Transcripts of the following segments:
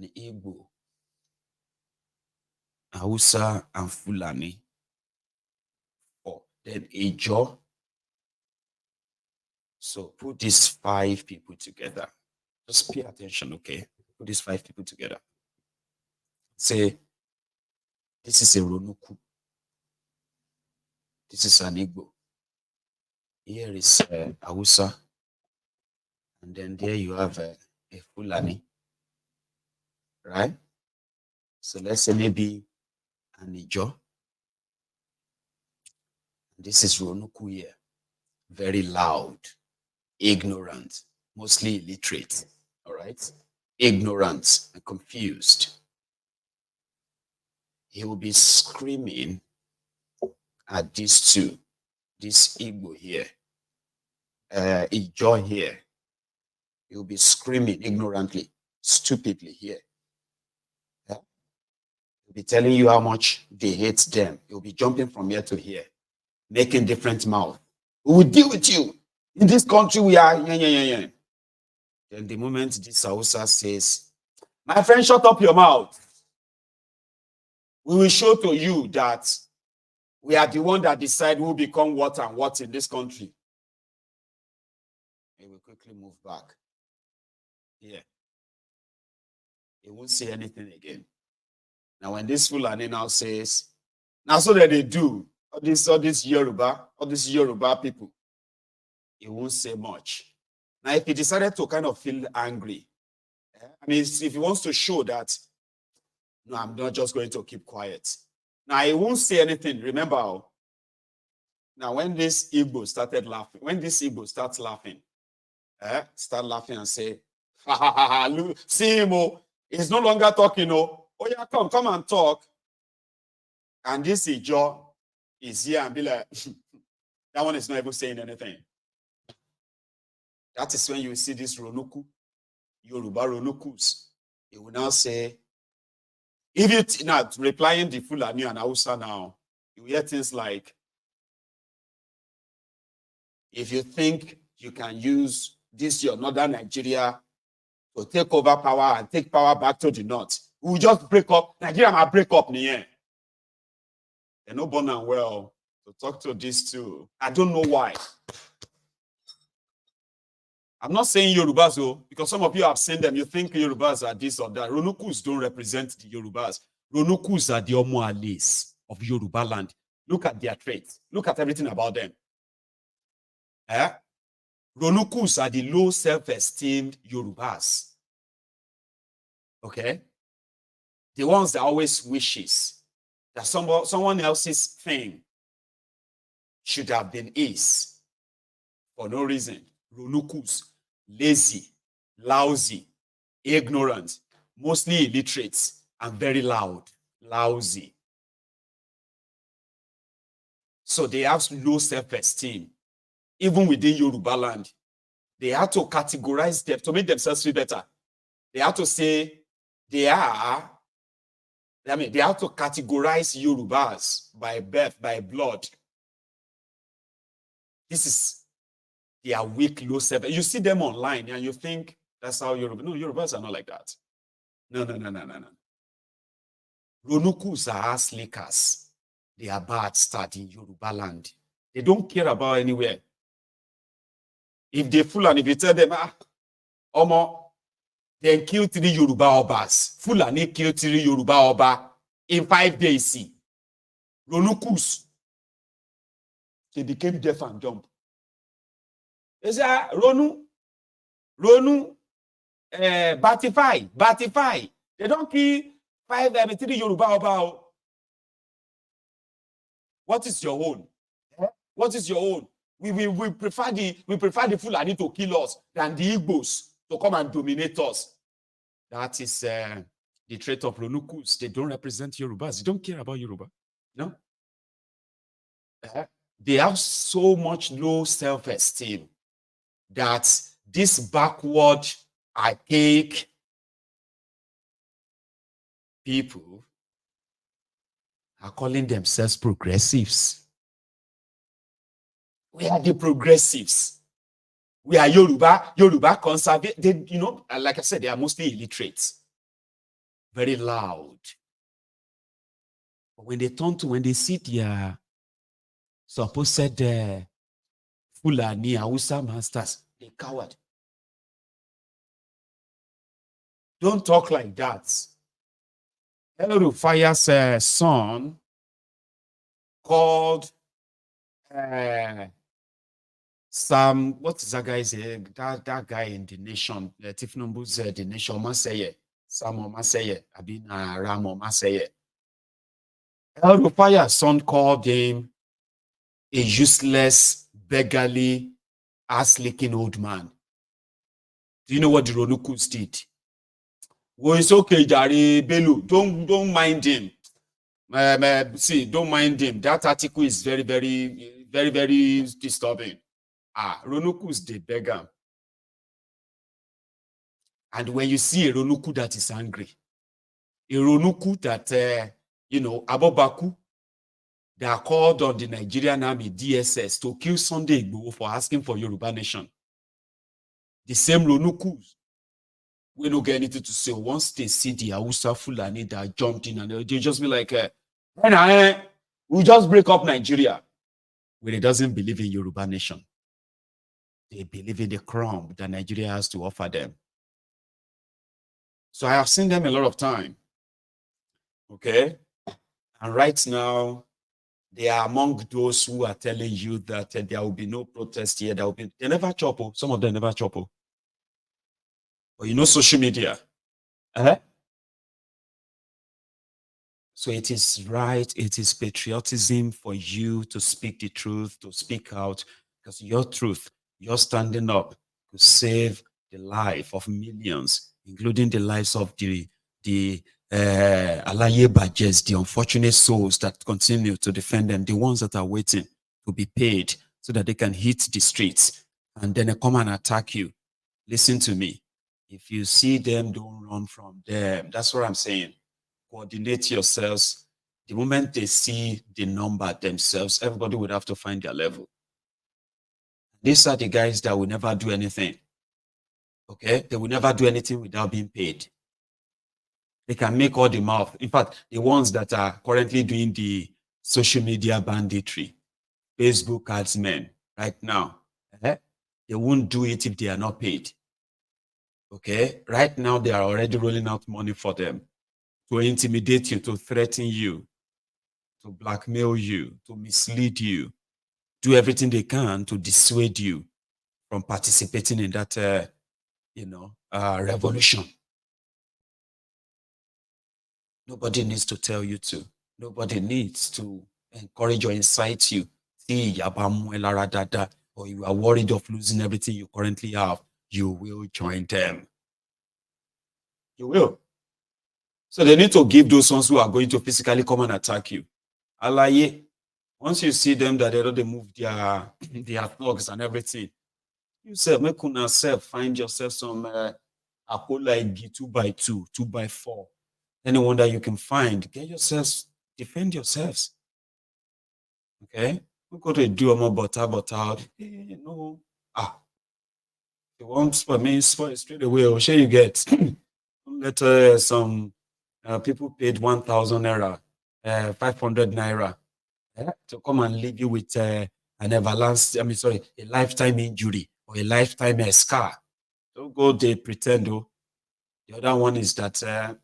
an Igbo, Hausa, and Fulani. Or then Ijo. So put these 5 people together. Just pay attention, okay? Put these 5 people together. Say, this is a Ronuku. This is an Igbo. Here is Hausa. And then there you have a Fulani. Right? So let's say maybe an Ijo. This is Ronuku here. Very loud, ignorant, mostly illiterate. All right? Ignorant and confused. He will be screaming at these 2. This Igbo here, Ijo here. He will be screaming ignorantly, stupidly here. Yeah? He'll be telling you how much they hate them. He'll be jumping from here to here, making different mouths. We will deal with you. In this country, we are. Then the moment this Hausa says, my friend, shut up your mouth. We will show to you that we are the one that decide who become what and what in this country. He will quickly move back. Yeah. He won't say anything again. Now, when this Fulani now says, now so that they do, all this Yoruba people, he won't say much. Now, if he decided to kind of feel angry, I mean, if he wants to show that, no, I'm not just going to keep quiet. Now, he won't say anything. Remember, now when this Igbo started laughing, when this Igbo starts laughing, start laughing and say, ha ha ha ha, look, see him, he's no longer talking, oh yeah, come and talk. And this Ijo is here and be like, that one is not even saying anything. That is when you see this Ronuku, Yoruba Ronukus. He will now say, if you now replying the Fulani and Hausa now, you hear things like, if you think you can use this your northern Nigeria to take over power and take power back to the north, we will just break up. Nigeria might break up in the end. They're not born and well to talk to these 2. I don't know why. I'm not saying Yorubas, because some of you have seen them. You think Yorubas are this or that. Ronukus don't represent the Yorubas. Ronukus are the Omoales of Yoruba land. Look at their traits. Look at everything about them. Ronukus are the low self-esteemed Yorubas. Okay? The ones that always wishes that someone else's thing should have been his for no reason. Ronukus, lazy, lousy, ignorant, mostly illiterate, and very loud, lousy. So they have low self-esteem. Even within Yoruba land, they have to categorize them to make themselves feel better. They have to say they have to categorize Yorubas by birth, by blood. This is their weak, low self. You see them online and you think that's how Yoruba. No, Yorubas are not like that. No. Ronukus are ass lickers. They are bad start in Yoruba land. They don't care about anywhere. If they fool and if you tell them, then kill 3 Yoruba Obas. Fulani kill 3 Yoruba Oba in 5 days. Ronukus, they became deaf and dumb. They say, Ronu, Batify. They don't kill 3 Yoruba Oba. What is your own? What is your own? We prefer the Fulani to kill us than the Igbos to come and dominate us. That is the trait of Ronukus. They don't represent Yorubas. They don't care about Yoruba. No. They have so much low self-esteem that this backward, archaic people are calling themselves progressives. We are the progressives. We are Yoruba conservative. Like I said, they are mostly illiterate. very loud. But when they see their supposed Fulani, Hausa masters, they coward. Don't talk like that. El Rufaya's son called Sam, what is that guy's that guy in the nation? Tifnumbu's the nation, Maseye. Sam Maseye, Abina Ramo Maseye. El Rufaya's son called him a useless, beggarly, ass-licking old man. Do you know what the Ronukus did? Well, it's okay, Jari Belu. Don't mind him. See, don't mind him. That article is very, very, very, very disturbing. Ronukus, they beg him. And when you see a Ronuku that is angry, a Ronuku that, Abobaku, they are called on the Nigerian Army, DSS, to kill Sunday Igboho for asking for Yoruba Nation. The same Ronukus, we don't get anything to say. Once they see the Hausa Fulani that jumped in, and they just be like, we just break up Nigeria. When it doesn't believe in Yoruba Nation, they believe in the crumb that Nigeria has to offer them. So I have seen them a lot of time. Okay? And right now, they are among those who are telling you that there will be no protest here. They never chop. Some of them never chop. But social media. So it is right, it is patriotism for you to speak the truth, to speak out, because your truth, you're standing up to save the life of millions, including the lives of the Alaye Bajes, the unfortunate souls that continue to defend them, the ones that are waiting to be paid so that they can hit the streets, and then they come and attack you. Listen to me. If you see them, don't run from them. That's what I'm saying. Coordinate yourselves. The moment they see the number themselves, everybody would have to find their level. These are the guys that will never do anything. Okay? They will never do anything without being paid. They can make all the mouth. In fact, the ones that are currently doing the social media banditry, Facebook ads men right now, they won't do it if they are not paid. Okay? Right now, they are already rolling out money for them to intimidate you, to threaten you, to blackmail you, to mislead you, do everything they can to dissuade you from participating in that, revolution. Nobody needs to tell you to. Nobody needs to encourage or incite you. Or you are worried of losing everything you currently have. You will join them. You will. So they need to give those ones who are going to physically come and attack you. Alaye, once you see them that they move their thugs and everything, you say, make una self find yourself some Akola Igi 2x2, 2x4. Anyone that you can find, get yourselves, defend yourselves. Okay? We go to do more butter. You want for me, straight away, or sure you get. Let some people paid 1,000 naira, 500 naira to come and leave you with an everlasting, a lifetime injury or a lifetime scar. Don't go there, pretend. The other one is that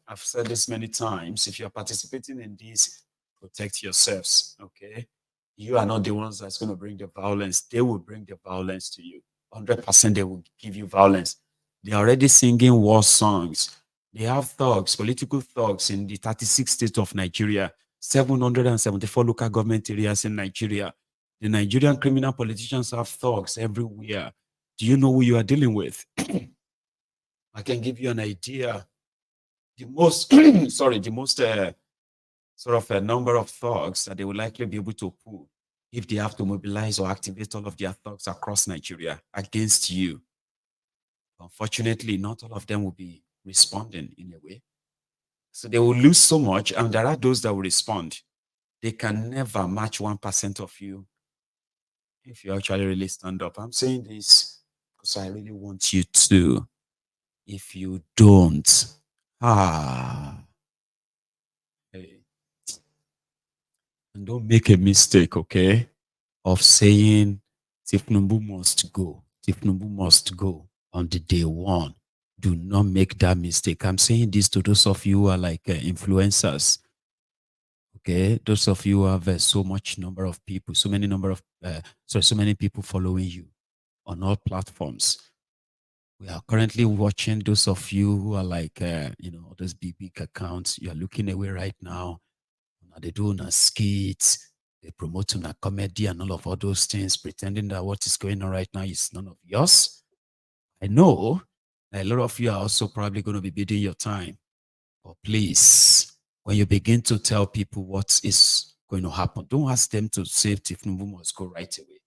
I've said this many times. If you're participating in this, protect yourselves. Okay, you are not the ones that's going to bring the violence. They will bring the violence to you. 100% they will give you violence. They're already singing war songs. They have thugs, political thugs in the 36 states of Nigeria, 774 local government areas in Nigeria. The Nigerian criminal politicians have thugs everywhere. Do you know who you are dealing with? I can give you an idea. The most, sort of a number of thugs that they will likely be able to pull if they have to mobilize or activate all of their thugs across Nigeria against you. Unfortunately, not all of them will be responding in a way. So they will lose so much, and there are those that will respond. They can never match 1% of you if you actually really stand up. I'm saying this because I really want you to. If you don't, And don't make a mistake, okay, of saying Tifnumbu must go. Tifnumbu must go on the day one. Do not make that mistake. I'm saying this to those of you who are like influencers. Okay, those of you who have so much number of people, so many people following you on all platforms. We are currently watching those of you who are like, those big accounts. You are looking away right now. They do on a skits, they promote on a comedy and all those things, pretending that what is going on right now is none of yours. I know a lot of you are also probably going to be bidding your time. But please, when you begin to tell people what is going to happen, don't ask them to say Tifnubu must go right away.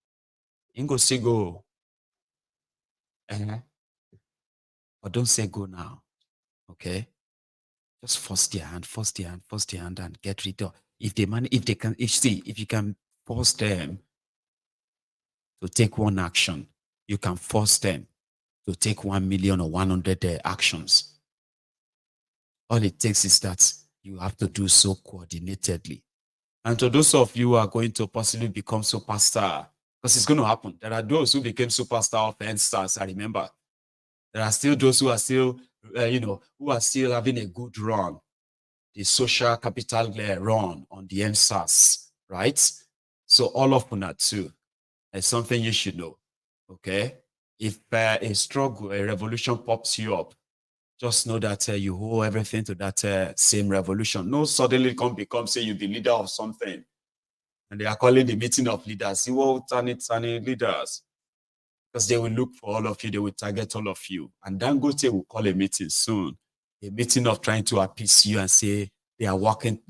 Ingo say go. But don't say go now. Okay? Just force their hand, and get rid of. If you can force them to take one action, you can force them to take 1 million or 100 actions. All it takes is that you have to do so coordinatedly. And to those of you who are going to possibly become superstar, because it's going to happen. There are those who became superstar of NStars, I remember. There are still those who are still, who are still having a good run. The social capital run on the NStars, right? So all of that too. It's something you should know, okay? If a struggle, a revolution pops you up, just know that you owe everything to that same revolution. No suddenly become, say, you're the leader of something. And they are calling the meeting of leaders. You will turn it leaders. Because they will look for all of you. They will target all of you. And Dangote will call a meeting soon. A meeting of trying to appease you and say they are working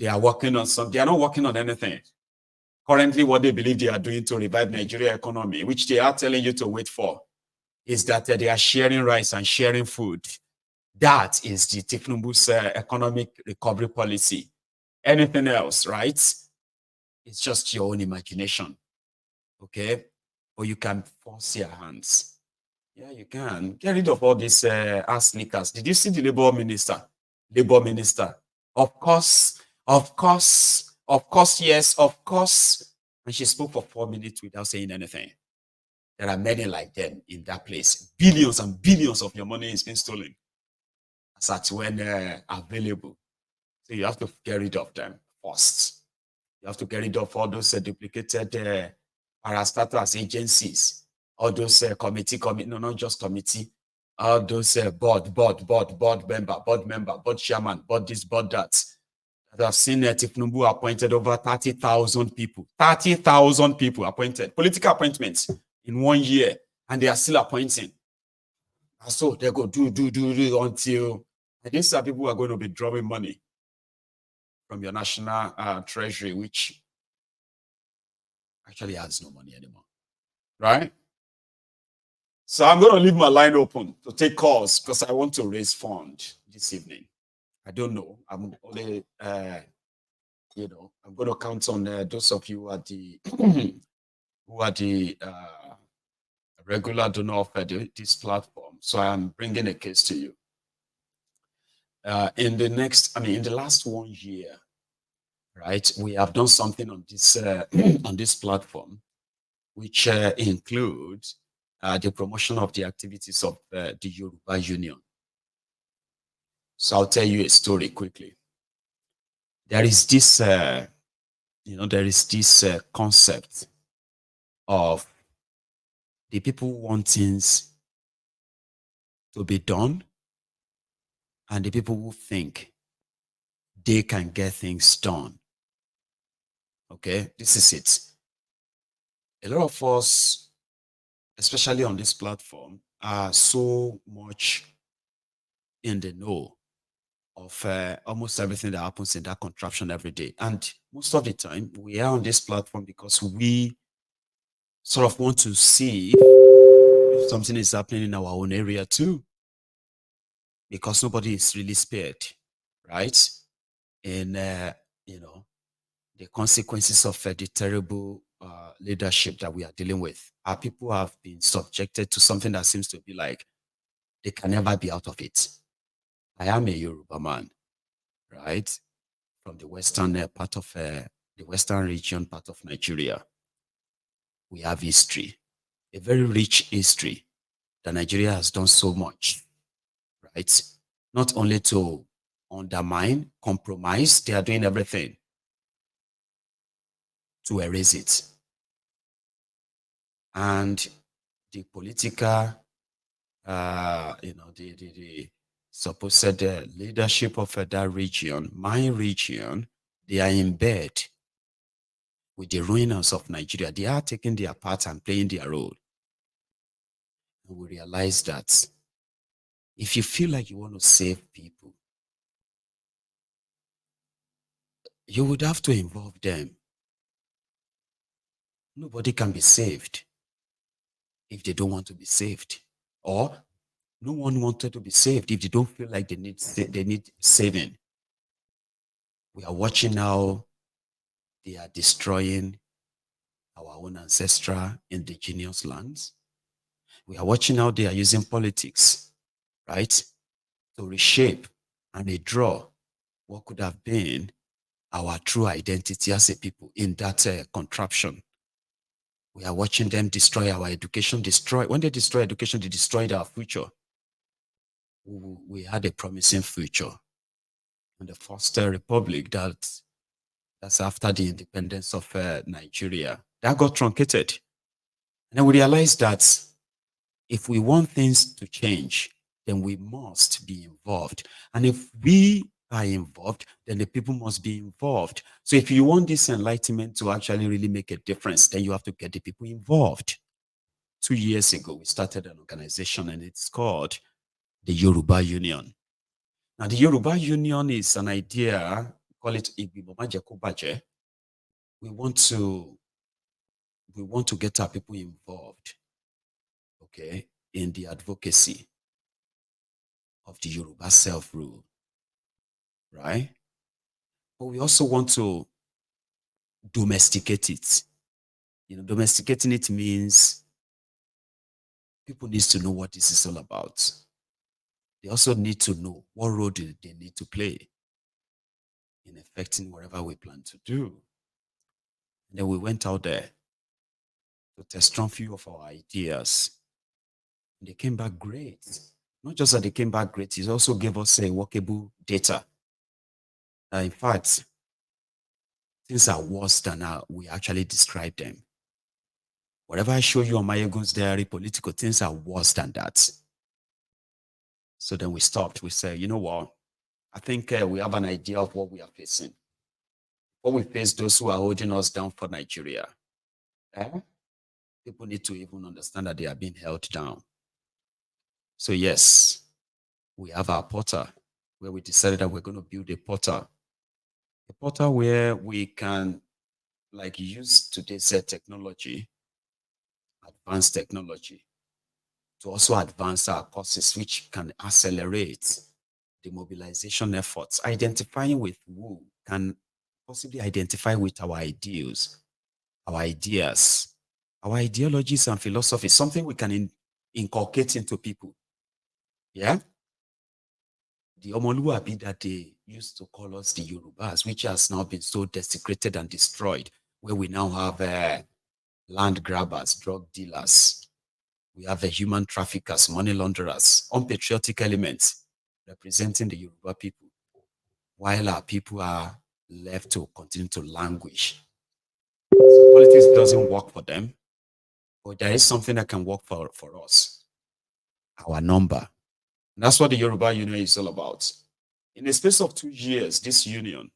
on something. They are not working on anything. Currently, what they believe they are doing to revive Nigeria economy, which they are telling you to wait for, is that they are sharing rice and sharing food. That is the Tifnubu's economic recovery policy. Anything else, right? It's just your own imagination, okay? Or you can force your hands. Yeah, you can. Get rid of all these ass sneakers. Did you see the labor minister? Labor minister. Of course, yes, of course. And she spoke for 4 minutes without saying anything. There are many like them in that place. Billions and billions of your money is being stolen. As at when available. So you have to get rid of them first. You have to get rid of all those duplicated parastatals agencies, all those committee, no, not just committee, all those board member, board chairman, board this, board that. I've seen Tifnubu appointed over 30,000 people. 30,000 people appointed. Political appointments in 1 year, and they are still appointing. And so they go do until, and these are people who are going to be drawing money from your national treasury, which actually has no money anymore, right? So I'm going to leave my line open to take calls because I want to raise funds this evening. I don't know. I'm only, I'm going to count on those of you who are the regular donor of this platform. So I'm bringing a case to you. In the last 1 year, right, we have done something on this on this platform, which includes the promotion of the activities of the Yoruba Union. So I'll tell you a story quickly. There is this, concept of the people who want things to be done and the people who think they can get things done. Okay, this is it. A lot of us, especially on this platform, are so much in the know of almost everything that happens in that contraption every day. And most of the time, we are on this platform because we sort of want to see if something is happening in our own area too. Because nobody is really spared, right? And, the consequences of the terrible leadership that we are dealing with. Our people have been subjected to something that seems to be like they can never be out of it. I am a Yoruba man, right? From the western part of the the western region part of Nigeria, we have history, a very rich history that Nigeria has done so much, right? Not only to undermine, compromise, they are doing everything to erase it. And the political, the supposed leadership of that region, my region, they are in bed with the ruiners of Nigeria. They are taking their part and playing their role. And we realize that if you feel like you want to save people, you would have to involve them. Nobody can be saved if they don't want to be saved. Or no one wanted to be saved if they don't feel like they need saving. We are watching how they are destroying our own ancestral indigenous lands. We are watching how they are using politics, right, to reshape and redraw what could have been our true identity as a people in that contraption. We are watching them destroy our education, when they destroy education, they destroyed our future. We had a promising future. In the first republic that's after the independence of Nigeria, that got truncated. And then we realized that if we want things to change, then we must be involved. And if we are involved, then the people must be involved. So if you want this enlightenment to actually really make a difference, then you have to get the people involved. 2 years ago, we started an organization and it's called the Yoruba Union. Now, the Yoruba Union is an idea, call it Igbibo Majekobaje. We want to get our people involved, okay, in the advocacy of the Yoruba self-rule, right? But we also want to domesticate it. Domesticating it means people need to know what this is all about. They also need to know what role do they need to play in affecting whatever we plan to do. And then we went out there to test a few of our ideas. And they came back great. Not just that they came back great, it also gave us a workable data. In fact, things are worse than we actually describe them. Whatever I show you on Mayegun's diary, political things are worse than that. So then we stopped. We said, you know what? I think we have an idea of what we are facing. What we face, those who are holding us down for Nigeria. People need to even understand that they are being held down. So yes, we have our portal where we decided that we're going to build a portal where we can use today's technology, advanced technology, to also advance our courses, which can accelerate the mobilization efforts, identifying with who can possibly identify with our ideals, our ideas, our ideologies and philosophies, something we can inculcate into people. Yeah? The Omoluabi that they used to call us the Yorubas, which has now been so desecrated and destroyed, where we now have land grabbers, drug dealers, we have the human traffickers, money launderers, unpatriotic elements representing the Yoruba people, while our people are left to continue to languish. So politics doesn't work for them, but there is something that can work for us, our number. And that's what the Yoruba Union is all about. In the space of 2 years, this union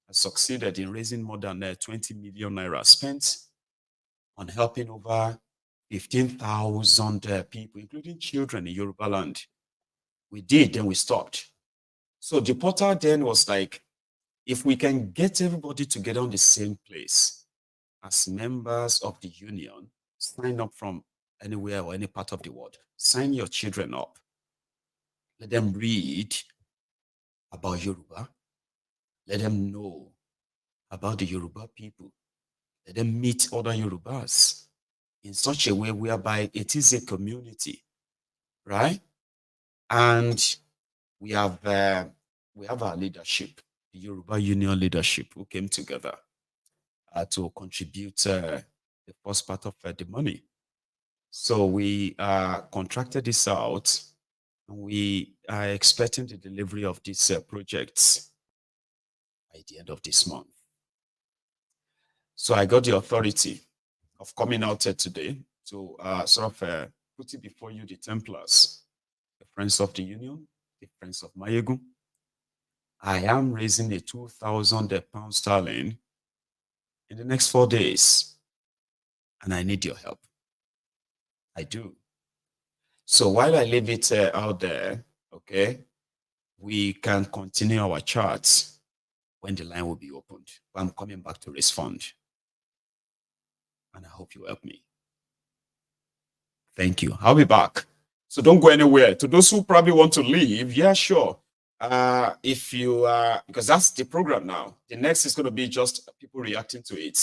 has succeeded in raising more than 20 million naira spent on helping over 15,000 people, including children in Yoruba land. We did, then we stopped. So the portal then was like, if we can get everybody together on the same place as members of the union, sign up from anywhere or any part of the world, sign your children up, let them read about Yoruba, let them know about the Yoruba people, let them meet other Yorubas in such a way whereby it is a community, right? And we have our leadership, the Yoruba Union leadership, who came together. to contribute the first part of the money. So we contracted this out, and we are expecting the delivery of these projects by the end of this month. So I got the authority of coming out here today to sort of put it before you, the Templars, the Friends of the Union, the Friends of Mayegu. I am raising a 2,000 pounds sterling in the next 4 days, and I need your help. I do. So while I leave it out there, okay, we can continue our charts when the line will be opened. But I'm coming back to raise fund, and I hope you help me. Thank you. I'll be back. So don't go anywhere. To those who probably want to leave, yeah, sure. If you because that's the program now. The next is going to be just people reacting to it.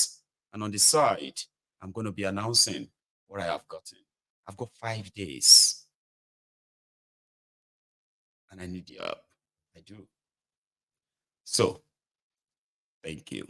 And on the side, I'm going to be announcing what I have gotten. I've got 5 days. And I need your help. I do. So, thank you.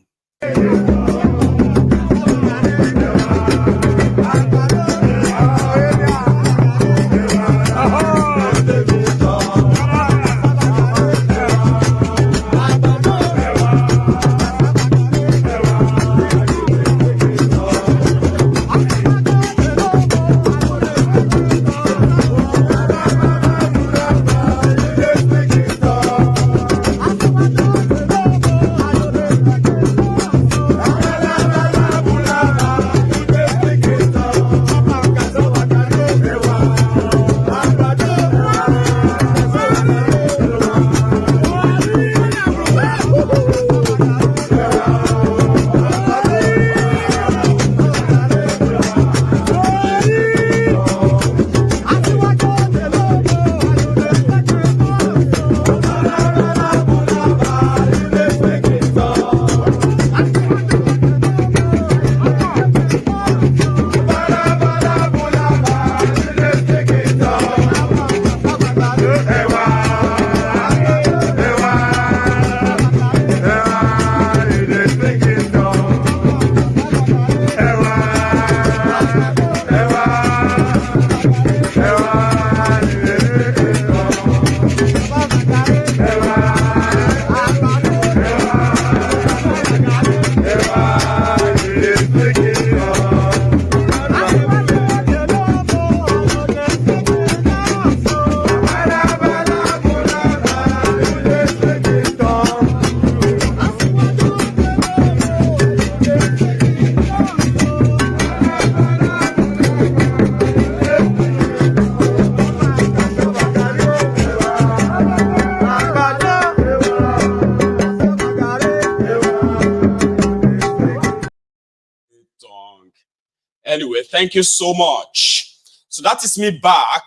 Anyway, thank you so much. So that is me back.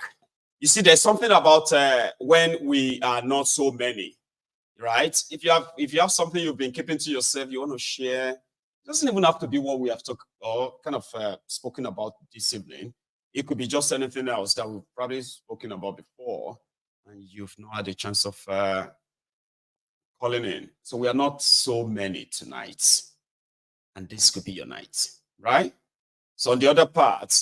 You see, there's something about when we are not so many, right? If you have something you've been keeping to yourself, you want to share, it doesn't even have to be what we have talked or kind of spoken about this evening. It could be just anything else that we've probably spoken about before, and you've not had a chance of calling in. So we are not so many tonight, and this could be your night, right? So on the other part,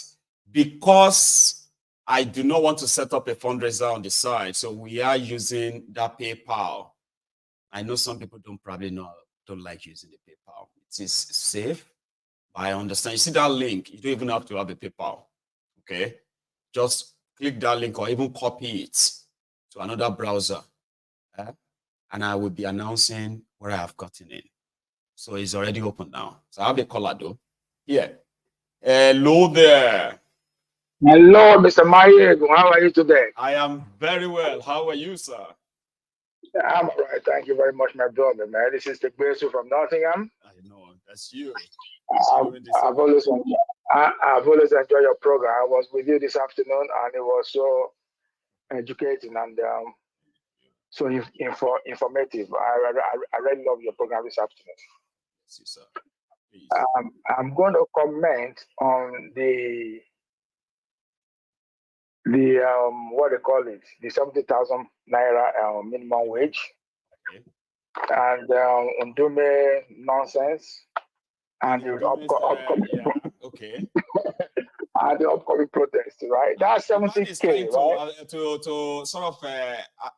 because I do not want to set up a fundraiser on the side, so we are using that PayPal. I know some people don't like using the PayPal. It is safe, but I understand. You see that link, you don't even have to have a PayPal, okay? Just click that link or even copy it to another browser, and I will be announcing where I have gotten in. So it's already open now. So I have a caller though. Yeah. Hello there. Hello, Mr. Mayegu. How are you today? I am very well. How are you, sir? I'm all right. Thank you very much, my brother, man. This is the Besu from Nottingham. I know. That's you. I've always enjoyed your program. I was with you this afternoon, and it was so educating and so informative. I really love your program this afternoon. Yes, sir. Please. I'm going to comment on the what they call it, the 70,000 naira minimum wage, okay, and Ndume nonsense. and the upcoming yeah, okay. and the upcoming protest, right? That's 70K, right? To sort of,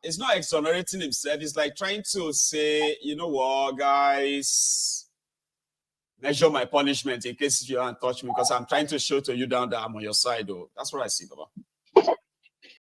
it's not exonerating himself. It's like trying to say, you know what, guys, measure my punishment in case you don't touch me, because I'm trying to show to you down that I'm on your side, though. That's what I see, Baba.